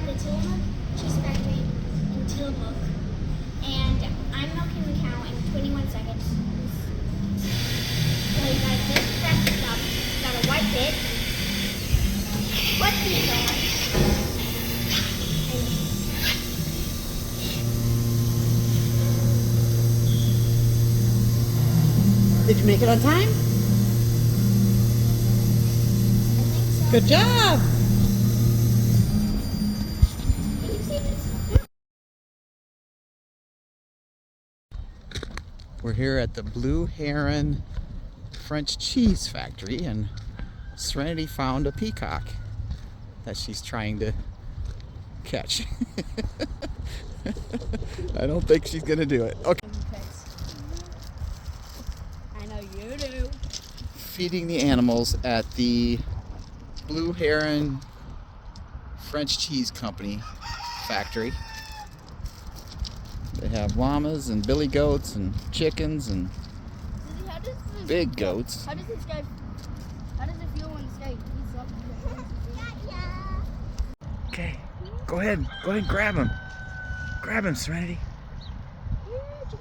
at the Tillamook cheese factory in Tillamook, and I'm milking the cow in 21 seconds. So you got this fast stuff, got a white bit, wet beef on, Did you make it on time? I think so. Good job! Can you see this? We're here at the Blue Heron French cheese factory, and Serenity found a peacock that she's trying to catch. I don't think she's gonna do it. Okay. I know you do. Feeding the animals at the Blue Heron French Cheese Company factory. They have llamas and billy goats and chickens and How does this big goats. How does it feel when this guy eats up? Okay, go ahead and grab him. Grab him, Serenity.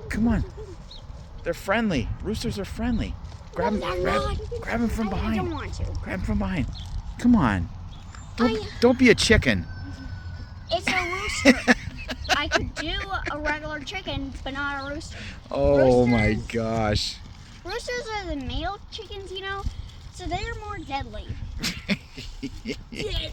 Come on. They're friendly. Roosters are friendly. Grab him, grab him from behind. I don't want to. Grab him from behind. Come on. Don't be a chicken. It's a rooster. I could do a regular chicken, but not a rooster. Oh my gosh. Roosters are the male chickens, you know, so they're more deadly.